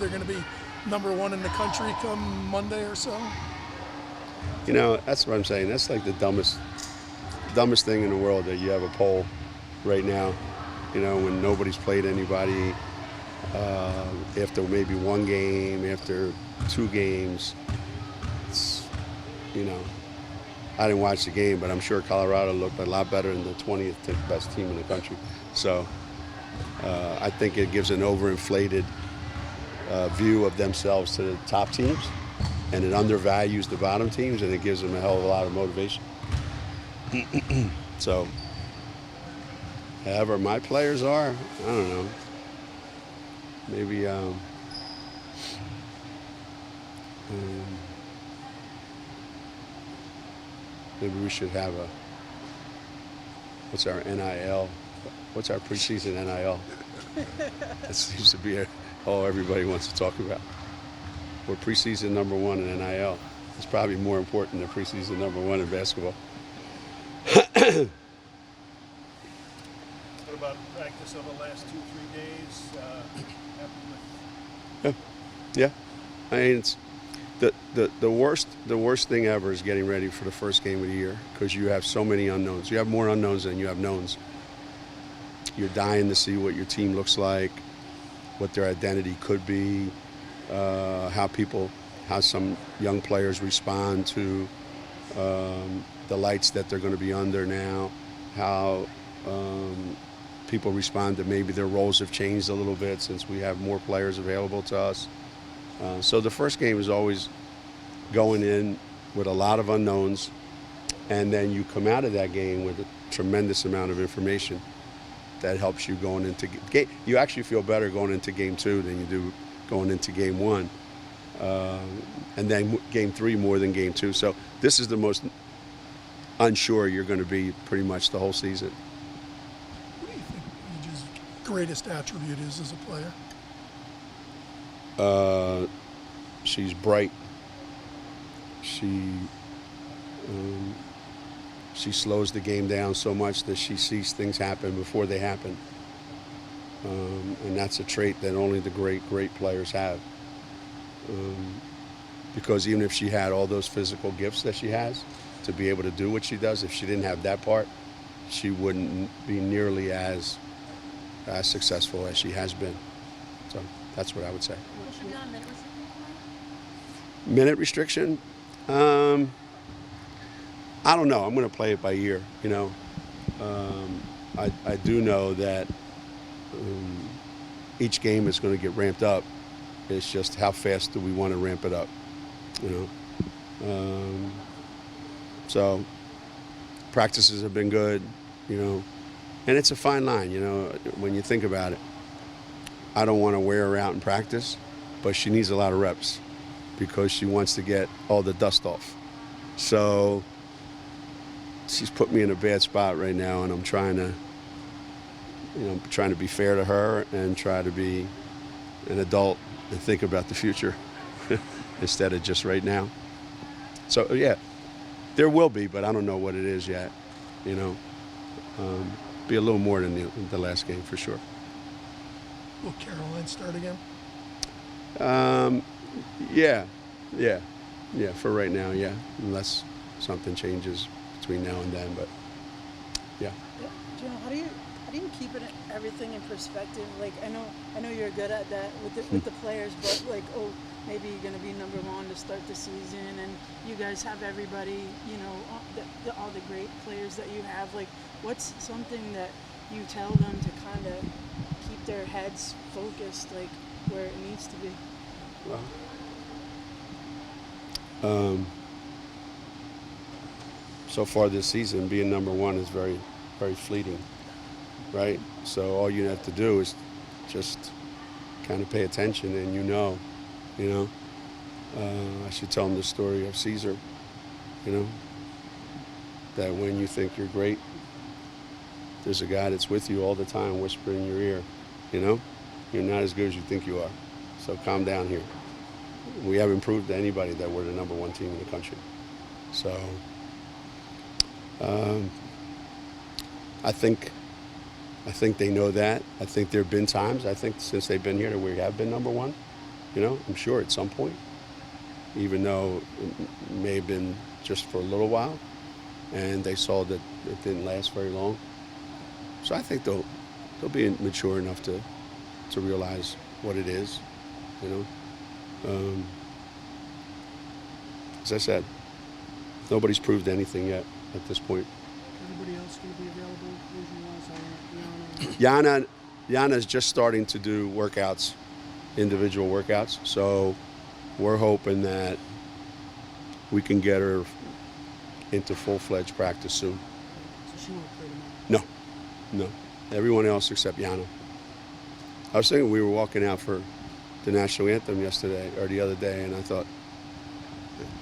they're going to be #1 in the country come Monday or so? You know, that's what I'm saying. That's like the dumbest thing in the world, that you have a poll right now, you know, when nobody's played anybody, after maybe one game, after 2 games. It's, you know, I didn't watch the game, but I'm sure Colorado looked a lot better than the 20th best team in the country. So I think it gives an overinflated view of themselves to the top teams, and it undervalues the bottom teams, and it gives them a hell of a lot of motivation. So, however my players are, I don't know. Maybe maybe we should have what's our NIL? What's our preseason NIL? That seems to be all everybody wants to talk about. We're preseason #1 in NIL. It's probably more important than preseason #1 in basketball. What about practice over the last 2-3 days? Yeah. I mean, it's the worst thing ever is getting ready for the first game of the year, because you have so many unknowns. You have more unknowns than you have knowns. You're dying to see what your team looks like, what their identity could be, how some young players respond to the lights that they're going to be under now, how people respond to maybe their roles have changed a little bit since we have more players available to us. So the first game is always going in with a lot of unknowns, and then you come out of that game with a tremendous amount of information that helps you going into game. You actually feel better going into game 2 than you do going into game 1, and then game 3 more than game 2. So this is the most unsure you're going to be pretty much the whole season. What do you think Page's greatest attribute is as a player? She's bright. She slows the game down so much that she sees things happen before they happen. And that's a trait that only the great players have. Because even if she had all those physical gifts that she has to be able to do what she does, if she didn't have that part, she wouldn't be nearly as successful as she has been. So that's what I would say. Minute restriction? I don't know. I'm going to play it by ear, you know. I do know that each game is going to get ramped up. It's just how fast do we want to ramp it up, you know. So practices have been good, you know. And it's a fine line, you know, when you think about it. I don't want to wear her out in practice, but she needs a lot of reps because she wants to get all the dust off. So she's put me in a bad spot right now, and I'm trying to be fair to her and try to be an adult and think about the future instead of just right now. So yeah, there will be, but I don't know what it is yet, you know. Be a little more than the last game for sure. Will Caroline start again? Yeah, for right now, yeah, unless something changes between now and then, but yeah. Geno, how do you keep everything in perspective? Like, I know you're good at that with the players, but like, oh, maybe you're going to be #1 to start the season, and you guys have everybody, you know, all the great players that you have. Like, what's something that you tell them to kind of keep their heads focused, like where it needs to be? Well, so far this season, being #1 is very, very fleeting, right? So all you have to do is just kind of pay attention, and you know. I should tell them the story of Caesar, you know, that when you think you're great, there's a guy that's with you all the time whispering in your ear, you know, you're not as good as you think you are. So calm down here. We haven't proved to anybody that we're the #1 team in the country. So I think they know that. I think there have been times, I think since they've been here, that we have been #1. I'm sure at some point, even though it may have been just for a little while, and they saw that it didn't last very long. So I think they'll be mature enough to realize what it is, As I said, nobody's proved anything yet at this point. Everybody else going to be available? Yana's just starting to do workouts, individual workouts. So we're hoping that we can get her into full-fledged practice soon. So she won't play tomorrow? No. Everyone else except Yana. I was thinking we were walking out for the national anthem yesterday or the other day, and I thought,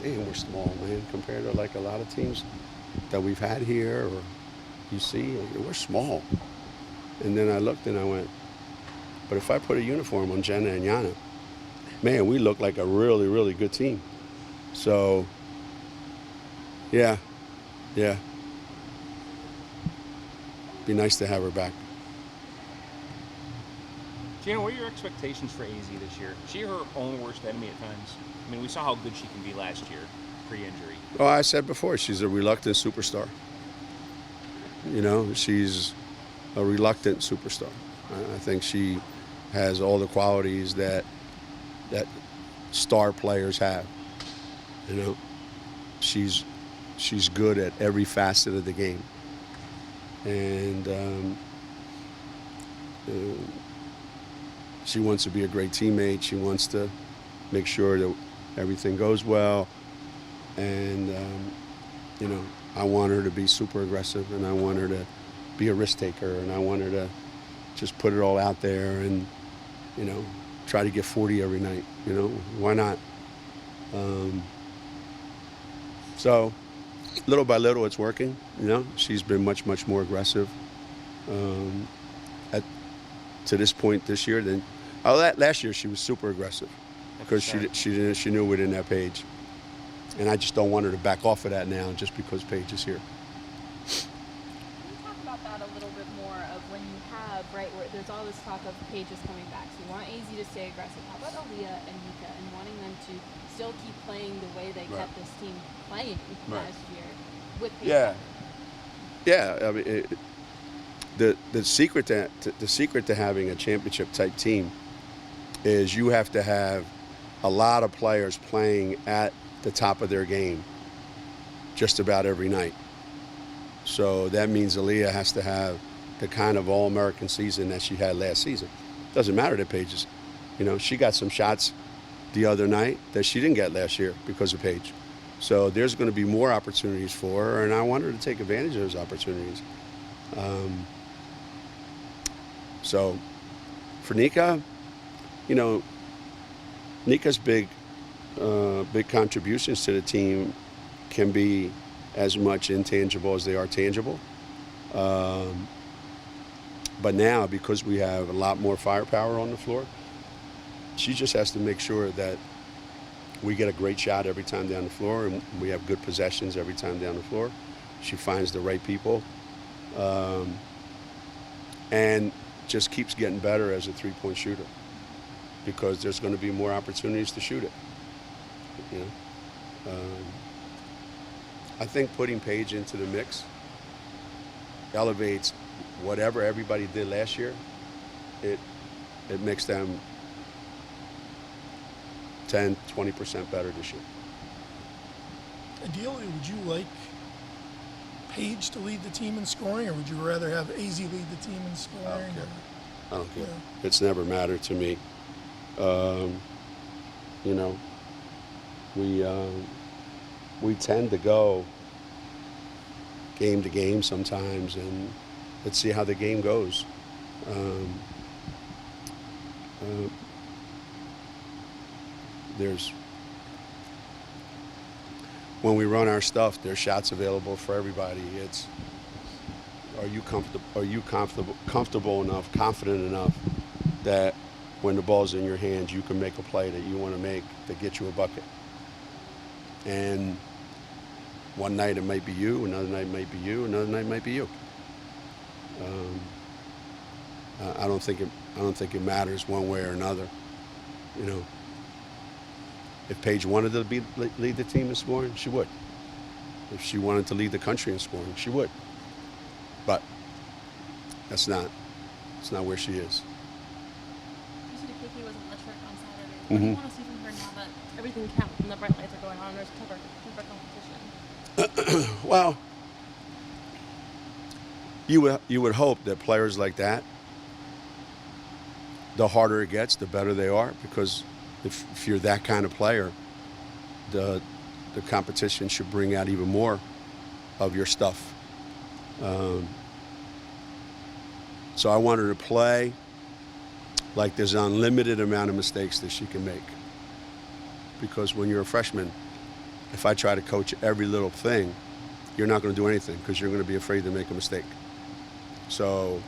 damn, we're small, man, compared to like a lot of teams that we've had here or you see, we're small. And then I looked and I went, but if I put a uniform on Jenna and Yana, man, we look like a really, really good team. So, yeah. Be nice to have her back. Geno, what are your expectations for AZ this year? Is she her own worst enemy at times? I mean, we saw how good she can be last year, pre-injury. Well, I said before, she's a reluctant superstar. She's a reluctant superstar. I think she has all the qualities that star players have. She's good at every facet of the game. And she wants to be a great teammate. She wants to make sure that everything goes well. And, I want her to be super aggressive, and I want her to be a risk taker, and I want her to just put it all out there and, try to get 40 every night. Why not? So little by little it's working. She's been much, much more aggressive to this point this year than last year. She was super aggressive because she knew we didn't have Paige, and I just don't want her to back off of that now just because Paige is here. Can you talk about that a little bit more of when you have, right, where there's all this talk of Paige is coming back, so you want AZ to stay aggressive. How about Aaliyah and Nika and wanting them to still keep playing the way they kept this team playing last year with Paige? Yeah. I mean, the secret to having a championship type team is you have to have a lot of players playing at the top of their game just about every night. So that means Aaliyah has to have the kind of All-American season that she had last season. Doesn't matter that Paige is, she got some shots the other night that she didn't get last year because of Paige. So there's going to be more opportunities for her, and I want her to take advantage of those opportunities. So for Nika, Nika's big contributions to the team can be as much intangible as they are tangible. But now, because we have a lot more firepower on the floor, she just has to make sure that we get a great shot every time down the floor, and we have good possessions every time down the floor. She finds the right people, and just keeps getting better as a three-point shooter because there's going to be more opportunities to shoot it. I think putting Paige into the mix elevates whatever everybody did last year. It makes them 10, 20% better this year. Ideally, would you like Paige to lead the team in scoring, or would you rather have AZ lead the team in scoring? I don't care. It's never mattered to me. We tend to go game to game sometimes, and let's see how the game goes. When we run our stuff, there's shots available for everybody. It's, are you comfortable enough, confident enough that when the ball's in your hands, you can make a play that you want to make that gets you a bucket? And one night it might be you, another night it might be you, another night it might be you. I don't think it matters one way or another. If Paige wanted to lead the team in scoring, she would. If she wanted to lead the country in scoring, she would. But it's not where she is. You said Kiki was electric on Saturday. What do you want to see from her now that everything counts and the bright lights are going on and there's tougher competition? Well, you would hope that players like that, the harder it gets, the better they are, because if you're that kind of player, the competition should bring out even more of your stuff. So I want her to play like there's an unlimited amount of mistakes that she can make. Because when you're a freshman, if I try to coach every little thing, you're not going to do anything because you're going to be afraid to make a mistake. So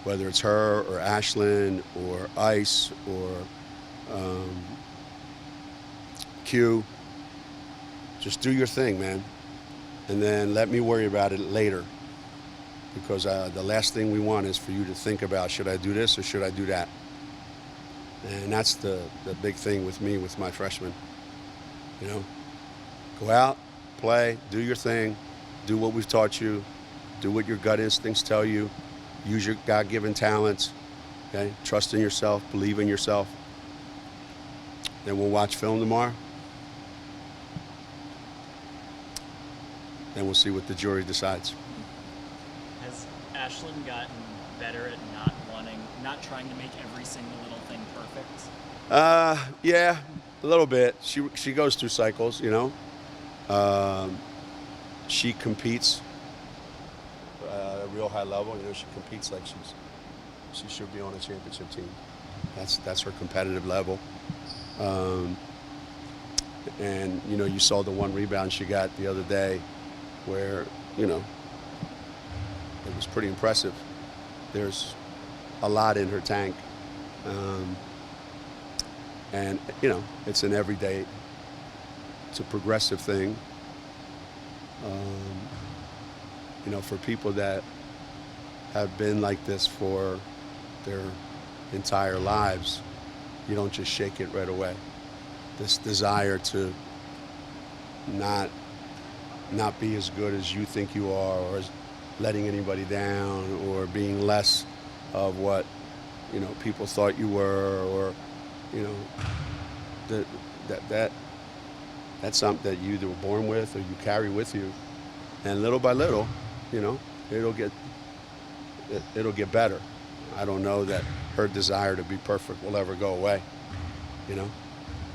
whether it's her or Ashlyn or Ice or Q, just do your thing, man. And then let me worry about it later. Because the last thing we want is for you to think about, should I do this or should I do that? And that's the big thing with me, with my freshmen. You know, go out, play, do your thing, do what we've taught you, do what your gut instincts tell you, use your God-given talents, okay? Trust in yourself, believe in yourself. Then we'll watch film tomorrow. Then we'll see what the jury decides. Has Ashlyn gotten better at not trying to make every single little thing perfect? Yeah, a little bit. She goes through cycles, you know. She competes at a real high level. You know, she competes like she should be on a championship team. That's her competitive level. And you know, you saw the one rebound she got the other day, where you know it was pretty impressive. There's a lot in her tank. And, you know, it's an everyday, it's a progressive thing. You know, for people that have been like this for their entire lives, you don't just shake it right away. This desire to not be as good as you think you are, or as letting anybody down, or being less of what, you know, people thought you were, or you know, that's something that you either were born with or you carry with you, and little by little, you know, it'll get better. I don't know that her desire to be perfect will ever go away, you know,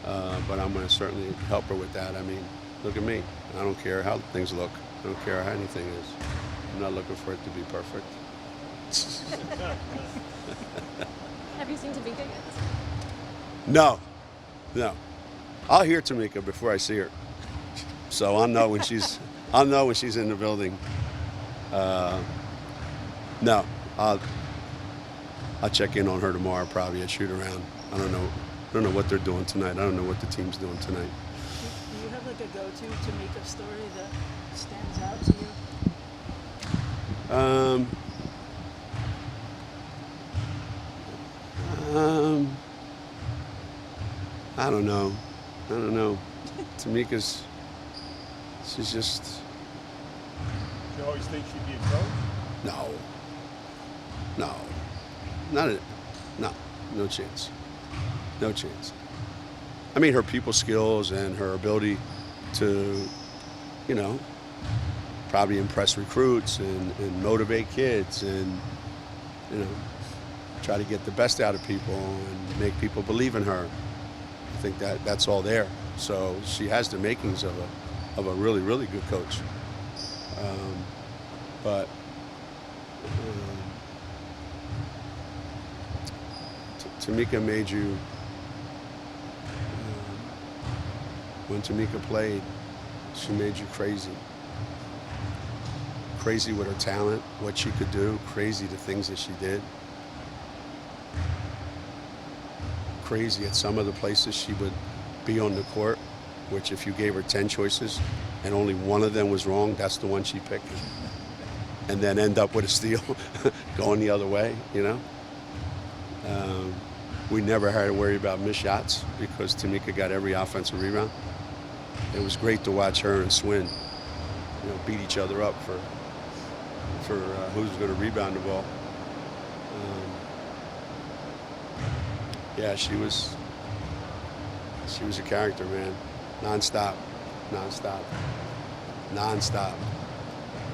but I'm going to certainly help her with that. I mean, look at me. I don't care how things look. I don't care how anything is. I'm not looking for it to be perfect. Have you seen Tamika yet? No. I'll hear Tamika before I see her, so I'll know when she's in the building. No, I'll check in on her tomorrow, probably at shoot around. I don't know what they're doing tonight. I don't know what the team's doing tonight. Do you have like a go-to Tamika story that stands out to you? I don't know. Tamika's, she's just. You always think she'd be a coach? No chance. No chance. I mean, her people skills and her ability to, you know, probably impress recruits and motivate kids and, you know, try to get the best out of people and make people believe in her. I think that's all there. So she has the makings of a really, really good coach. But Tamika made you, when Tamika played, she made you crazy. Crazy with her talent, what she could do, crazy the things that she did. Crazy at some of the places she would be on the court, which if you gave her 10 choices and only one of them was wrong, that's the one she picked. And then end up with a steal going the other way, you know? we never had to worry about missed shots because Tamika got every offensive rebound. It was great to watch her and Swin, beat each other up for who's going to rebound the ball. Yeah, she was a character, man. Non-stop. I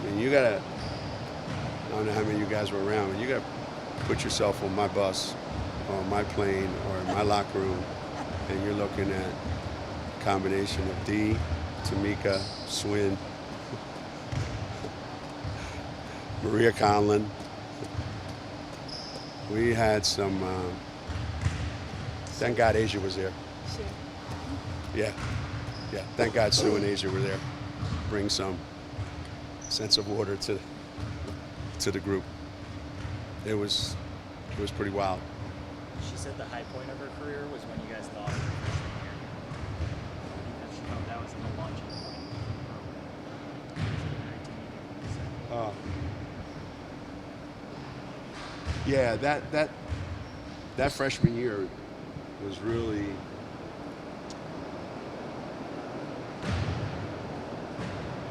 mean, you gotta, I don't know how many of you guys were around, but you gotta put yourself on my bus, or on my plane, or in my locker room, and you're looking at a combination of Dee, Tamika, Swin, Maria Conlon. We had some, thank God Asia was there. Yeah. Thank God Sue and Asia were there. Bring some sense of order to the group. It was pretty wild. She said the high point of her career was when you guys lost her freshman year. Because she felt that was the launching point of her program. Yeah, that freshman year was really.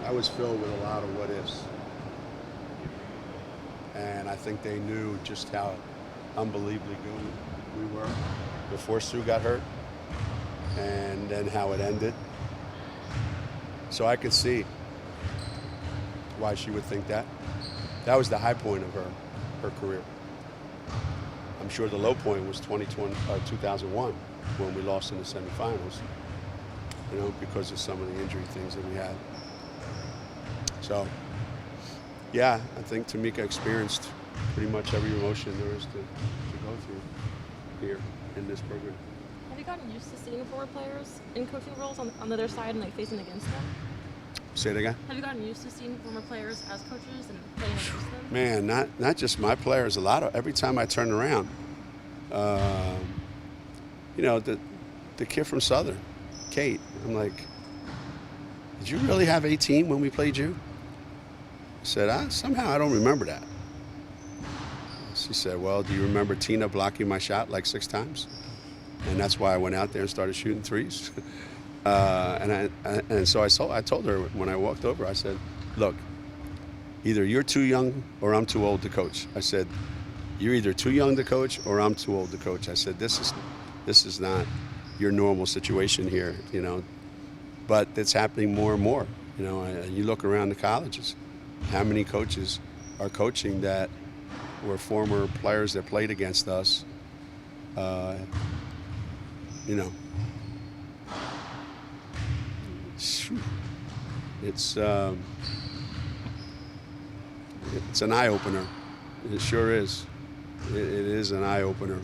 I was filled with a lot of what ifs. And I think they knew just how unbelievably good we were before Sue got hurt, and then how it ended. So I could see why she would think that. That was the high point of her career. I'm sure the low point was 2001 when we lost in the semifinals, because of some of the injury things that we had. So, yeah, I think Tamika experienced pretty much every emotion there is to go through here in this program. Have you gotten used to seeing former players in coaching roles on the other side and facing against them? Say it again? Have you gotten used to seeing former players as coaches and playing against them? Man, not just my players. Every time I turn around, the kid from Southern, Kate, I'm like, did you really have 18 when we played you? I said, somehow I don't remember that. She said, well, do you remember Tina blocking my shot like 6 times? And that's why I went out there and started shooting threes. And so I told her when I walked over, I said, look, either you're too young or I'm too old to coach. I said, you're either too young to coach or I'm too old to coach. I said, this is not your normal situation here, but it's happening more and more. You look around the colleges, how many coaches are coaching that were former players that played against us, It's an eye-opener. It sure is. It is an eye-opener.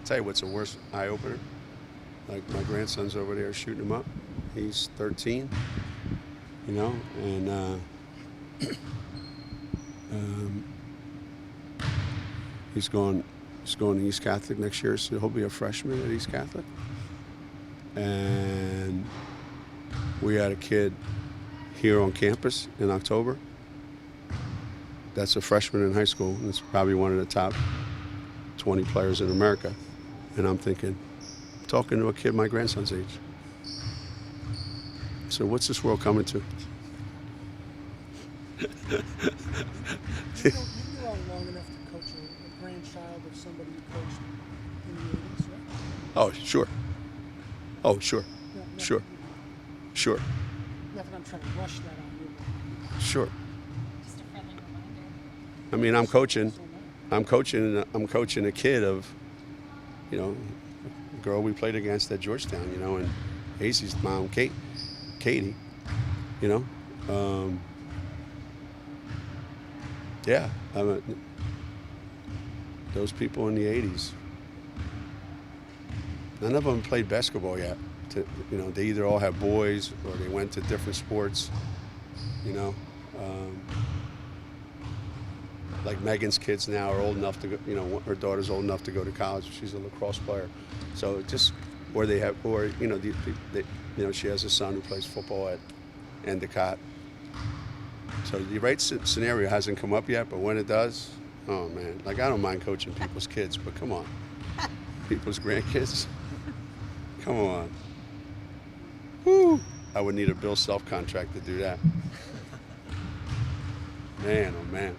Tell you what's a worse eye-opener. Like my grandson's over there shooting him up. He's 13, and he's going to East Catholic next year, so he'll be a freshman at East Catholic. And we had a kid here on campus in October that's a freshman in high school, and it's probably one of the top 20 players in America. And I'm thinking, talking to a kid my grandson's age. So what's this world coming to? You've been around long enough to coach a grandchild of somebody you coached in the 80s, right? Oh, sure. Sure. Not that I'm trying to rush that on you. Sure. Just a friendly reminder. I mean, I'm coaching a kid of, a girl we played against at Georgetown, and Acey's mom, Katie, yeah, those people in the 80s, none of them played basketball yet. They either all have boys or they went to different sports, like Megan's kids now are old enough to go, her daughter's old enough to go to college. She's a lacrosse player. So she has a son who plays football at Endicott. So the right scenario hasn't come up yet, but when it does, Oh man, like I don't mind coaching people's kids, but come on, people's grandkids. Come on. Woo! I would need a Bill Self contract to do that. Man, oh man.